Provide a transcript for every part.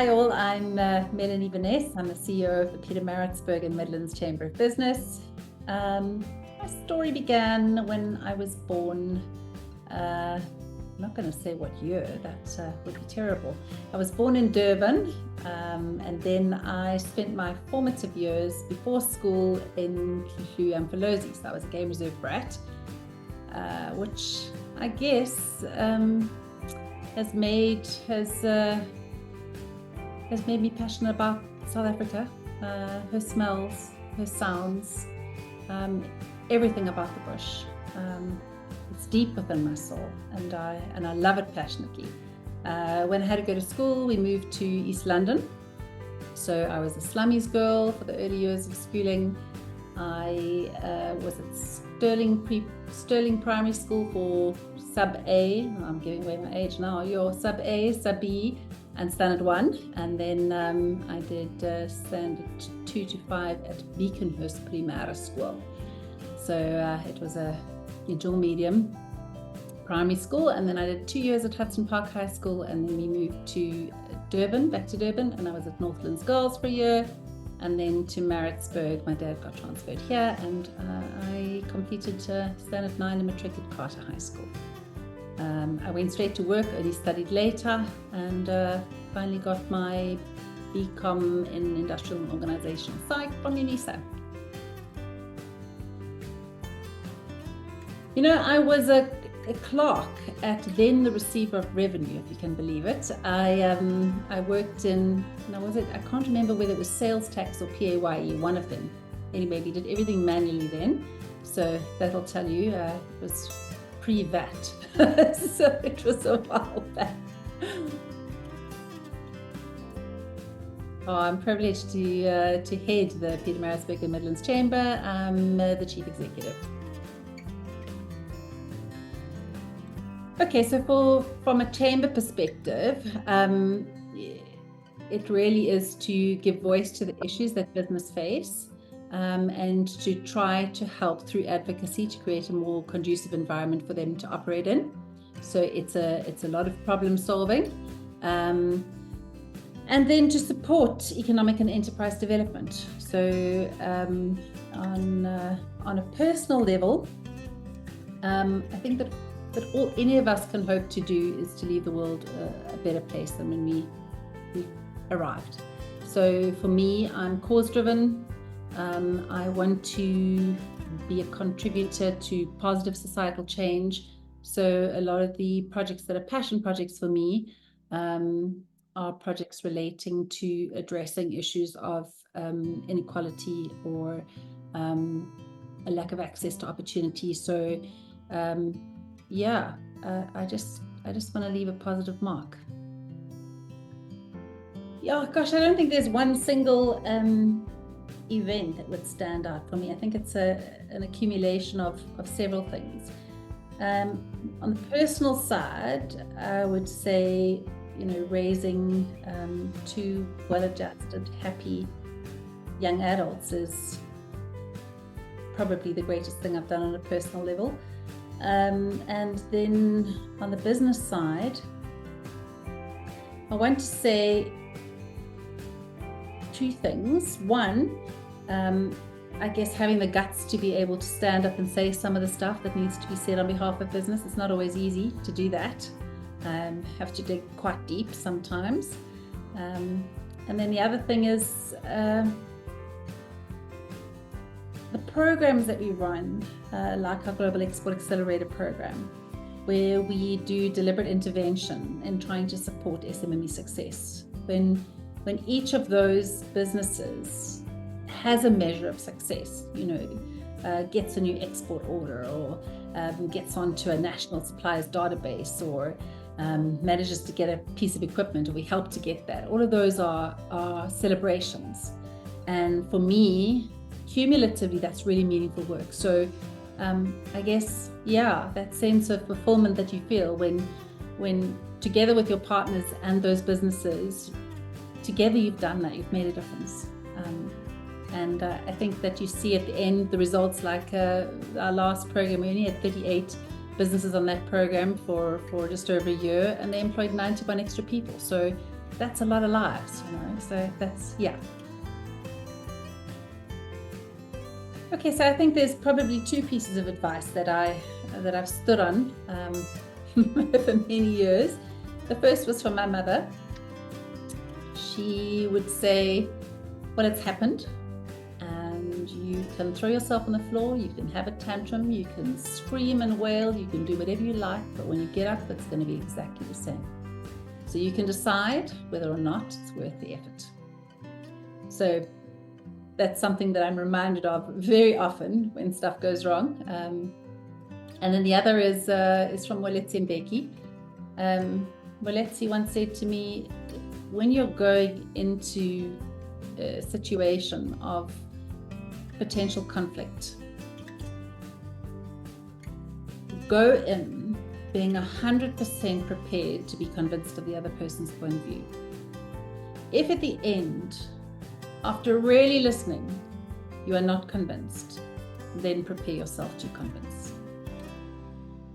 Hi all, I'm Melanie Veness. I'm the CEO of the Pietermaritzburg and Midlands Chamber of Business. My story began when I was born. I'm not going to say what year, that would be terrible. I was born in Durban, and then I spent my formative years before school in KwaZulu-Natal. So I was a game reserve brat, which I guess has made me passionate about South Africa, her smells, her sounds, everything about the bush. It's deep within my soul, and I love it passionately. When I had to go to school, we moved to East London. So I was a slummies girl for the early years of schooling. I was at Sterling Primary School for Sub A. I'm giving away my age now. You're Sub A, Sub B, and Standard 1. And then I did Standard 2 to 5 at Beaconhurst Primary School. So it was a dual medium primary school, and then I did 2 years at Hudson Park High School, and then we moved to Durban, back to Durban, and I was at Northlands Girls for a year, and then to Maritzburg. My dad got transferred here, and I completed Standard 9 and matric at Carter High School. I went straight to work, only studied later, and finally got my BComm in Industrial Organisational Psych from UNISA. You know, I was a clerk at then the receiver of revenue, if you can believe it. I worked in, I can't remember whether it was sales tax or PAYE, one of them. Anyway, we did everything manually then. So that'll tell you, it was pre-VAT. So it was a while back. Oh, I'm privileged to head the Pietermaritzburg and Midlands Chamber. I'm the Chief Executive. Okay, so from a chamber perspective, it really is to give voice to the issues that business face, and to try to help through advocacy to create a more conducive environment for them to operate in. So it's a lot of problem solving, and then to support economic and enterprise development. So on a personal level, I think that all any of us can hope to do is to leave the world a better place than when we arrived. So for me, I'm cause-driven. I want to be a contributor to positive societal change. So a lot of the projects that are passion projects for me are projects relating to addressing issues of inequality or a lack of access to opportunity. So I just want to leave a positive mark. Yeah, gosh, I don't think there's one single event that would stand out for me. I think it's an accumulation of several things. On the personal side, I would say, raising two well-adjusted, happy young adults is probably the greatest thing I've done on a personal level. And then on the business side, I want to say two things. One, I guess having the guts to be able to stand up and say some of the stuff that needs to be said on behalf of business. It's not always easy to do that. Have to dig quite deep sometimes. And then the other thing is the programs that we run, like our Global Export Accelerator program, where we do deliberate intervention in trying to support SMME success. When each of those businesses has a measure of success, gets a new export order, or gets onto a national suppliers database, or manages to get a piece of equipment, or we help to get that. All of those are celebrations. And for me, cumulatively, that's really meaningful work. So I guess, that sense of fulfillment that you feel when together with your partners and those businesses, together you've done that, you've made a difference. And I think that you see at the end the results, like our last program, we only had 38 businesses on that program for just over a year, and they employed 91 extra people. So that's a lot of lives, so that's, yeah. Okay, so I think there's probably two pieces of advice that I've stood on for many years. The first was from my mother. She would say, well, it's happened, and you can throw yourself on the floor, you can have a tantrum, you can scream and wail, you can do whatever you like, but when you get up, it's going to be exactly the same. So you can decide whether or not it's worth the effort. So that's something that I'm reminded of very often when stuff goes wrong. And then the other is from Moletsi Mbeki. Moletsi once said to me, when you're going into a situation of potential conflict, go in being 100% prepared to be convinced of the other person's point of view. If at the end, after really listening, you are not convinced, then prepare yourself to convince.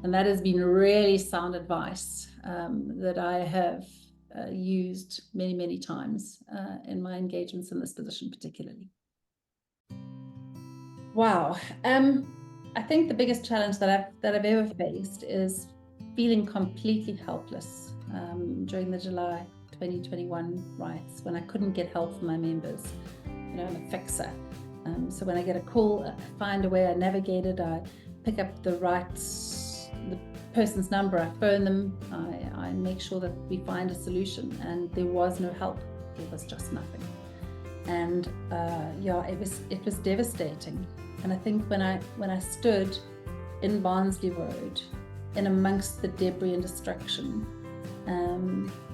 And that has been really sound advice that I have used many, many times in my engagements in this position particularly. Wow. I think the biggest challenge that I've ever faced is feeling completely helpless during the July 2021 riots, when I couldn't get help from my members. I'm a fixer. So when I get a call, I find a way, I navigate it, I pick up the person's number, I phone them, I make sure that we find a solution, and there was no help. There was just nothing. And it was devastating. And I think when I stood in Barnsley Road, in amongst the debris and destruction,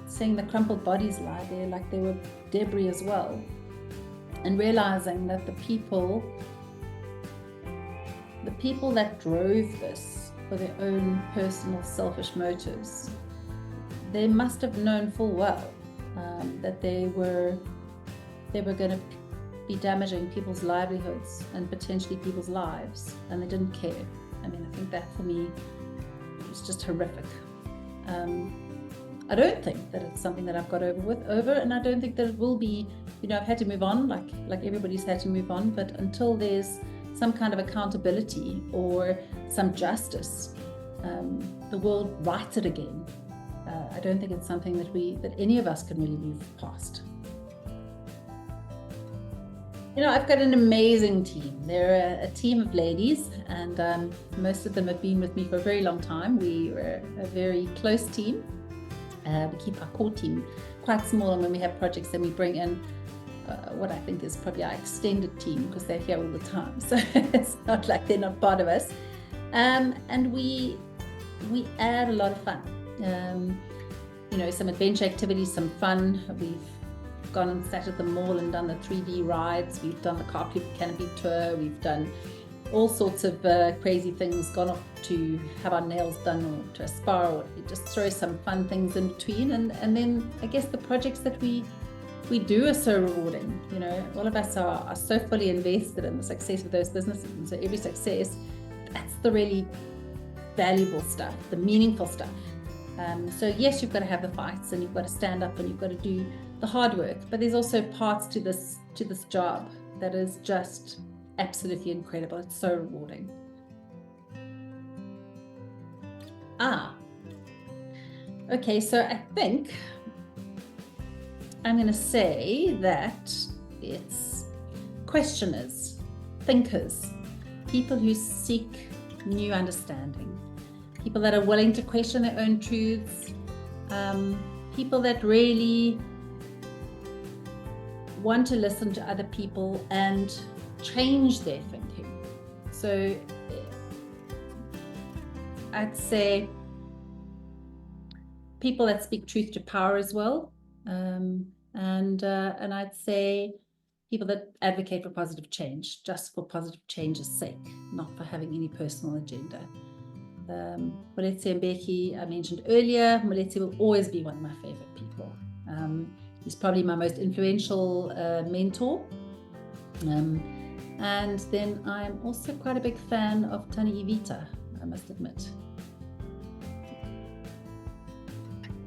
seeing the crumpled bodies lie there like they were debris as well, and realizing that the people that drove this for their own personal selfish motives, they must have known full well that they were going to be damaging people's livelihoods and potentially people's lives, and they didn't care. I think that for me was just horrific. I don't think that it's something that I've got over, and I don't think that it will be. I've had to move on, like everybody's had to move on, but until there's some kind of accountability or some justice, the world rights it again. I don't think it's something that any of us can really move past. I've got an amazing team. They're a team of ladies, and most of them have been with me for a very long time. We were a very close team. We keep our core team quite small, and when we have projects, then we bring in what I think is probably our extended team, because they're here all the time. So it's not like they're not part of us. And we add a lot of fun. Some adventure activities, some fun. We've gone and sat at the mall and done the 3D rides. We've done the car canopy tour. We've done all sorts of crazy things, gone off to have our nails done or to a spa, or just throw some fun things in between. And then I guess the projects that we do are so rewarding. All of us are so fully invested in the success of those businesses. And so every success, that's the really valuable stuff, the meaningful stuff. So yes, you've got to have the fights, and you've got to stand up, and you've got to do the hard work, but there's also parts to this job that is just absolutely incredible. It's so rewarding. Okay, so I think I'm going to say that it's questioners, thinkers, people who seek new understanding, people that are willing to question their own truths, people that really want to listen to other people and change their thinking. So I'd say people that speak truth to power as well, and I'd say people that advocate for positive change, just for positive change's sake, not for having any personal agenda. Moletsi Mbeki, I mentioned earlier. Moletsi will always be one of my favorite people. He's probably my most influential mentor. And then I'm also quite a big fan of Tani Ivita, I must admit.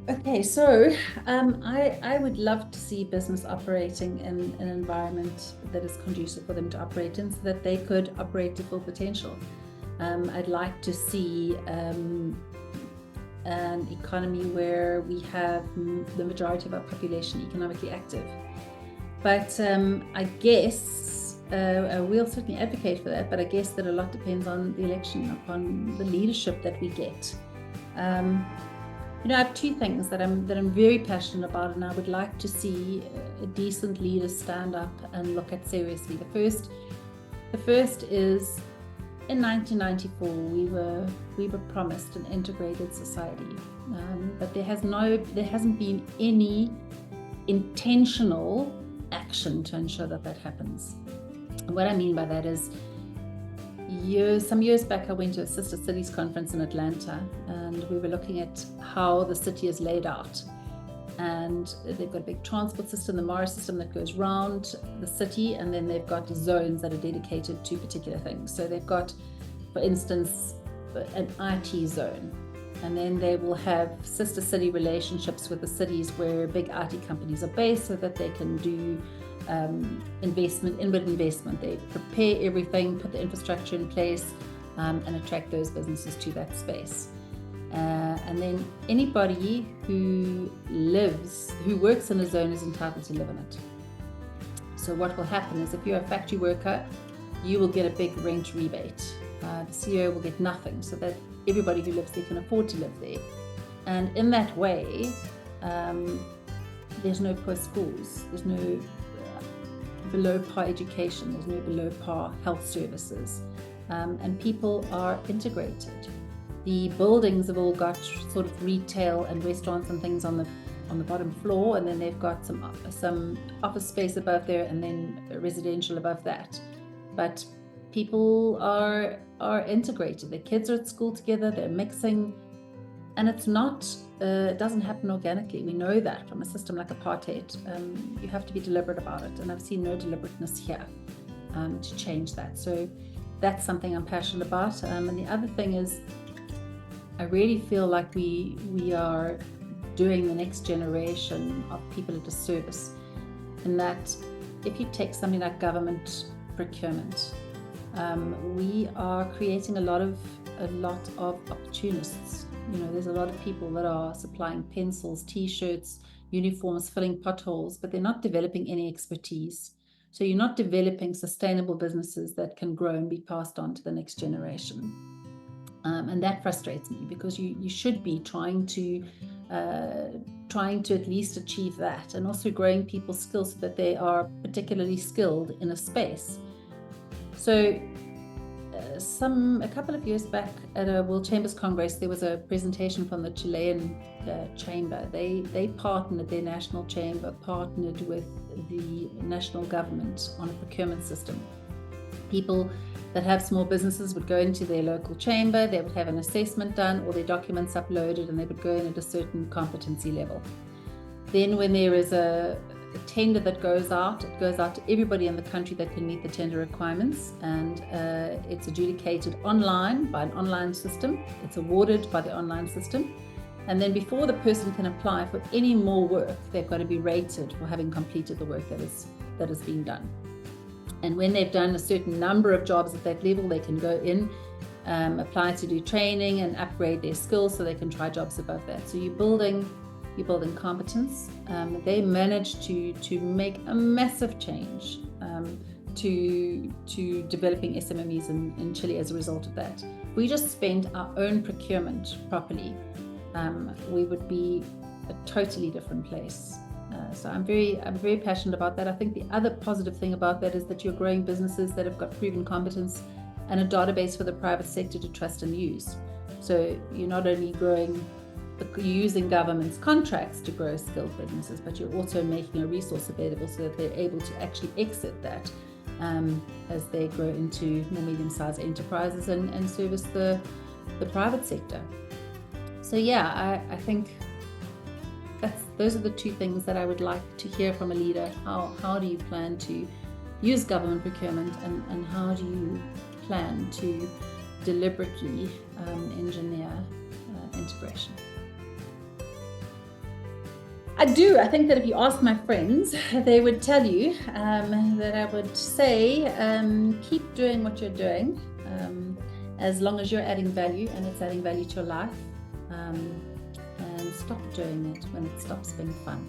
Okay, so I would love to see business operating in an environment that is conducive for them to operate in, so that they could operate to full potential. I'd like to see an economy where we have the majority of our population economically active. But I guess we'll certainly advocate for that, but I guess that a lot depends on the election, upon the leadership that we get. I have two things that I'm very passionate about, and I would like to see a decent leader stand up and look at seriously. The first is, in 1994 we were promised an integrated society, but there hasn't been any intentional action to ensure that happens. And what I mean by that is, some years back I went to a Sister Cities conference in Atlanta, and we were looking at how the city is laid out. And they've got a big transport system, the Morris system, that goes round the city, and then they've got zones that are dedicated to particular things. So they've got, for instance, an IT zone, and then they will have sister city relationships with the cities where big IT companies are based, so that they can do inward investment. They prepare everything, put the infrastructure in place, and attract those businesses to that space. And then anybody who works in a zone is entitled to live in it. So what will happen is, if you're a factory worker, you will get a big rent rebate. The CEO will get nothing, so that everybody who lives there can afford to live there. And in that way, there's no poor schools, there's no below par education, there's no below par health services, and people are integrated. The buildings have all got sort of retail and restaurants and things on the bottom floor, and then they've got some office space above there, and then residential above that. But people are integrated. Their kids are at school together, they're mixing, and it doesn't happen organically. We know that from a system like apartheid. You have to be deliberate about it, and I've seen no deliberateness here to change that. So that's something I'm passionate about. And the other thing is, I really feel like we are doing the next generation of people a disservice, in that if you take something like government procurement, we are creating a lot of opportunists. There's a lot of people that are supplying pencils, t-shirts, uniforms, filling potholes, but they're not developing any expertise. So you're not developing sustainable businesses that can grow and be passed on to the next generation. And that frustrates me, because you should be trying to at least achieve that, and also growing people's skills so that they are particularly skilled in a space. So a couple of years back at a World Chambers Congress, there was a presentation from the Chilean chamber. They partnered, their national chamber partnered with the national government on a procurement system. People that have small businesses would go into their local chamber, they would have an assessment done, all their documents uploaded, and they would go in at a certain competency level. Then when there is a tender that goes out, it goes out to everybody in the country that can meet the tender requirements, and it's adjudicated online by an online system. It's awarded by the online system, and then before the person can apply for any more work, they've got to be rated for having completed the work that has been done. And when they've done a certain number of jobs at that level, they can go in, apply to do training and upgrade their skills so they can try jobs above that. So you're building competence. They managed to make a massive change to developing SMMEs in Chile as a result of that. If we just spent our own procurement properly, we would be a totally different place. So I'm very passionate about that. I think the other positive thing about that is that you're growing businesses that have got proven competence and a database for the private sector to trust and use. So you're not only using government's contracts to grow skilled businesses, but you're also making a resource available so that they're able to actually exit that as they grow into more medium-sized enterprises and service the private sector. So yeah, I think those are the two things that I would like to hear from a leader. How do you plan to use government procurement, and how do you plan to deliberately engineer integration? I do. I think that if you ask my friends, they would tell you that I would say, keep doing what you're doing, as long as you're adding value and it's adding value to your life, and stop doing it when it stops being fun.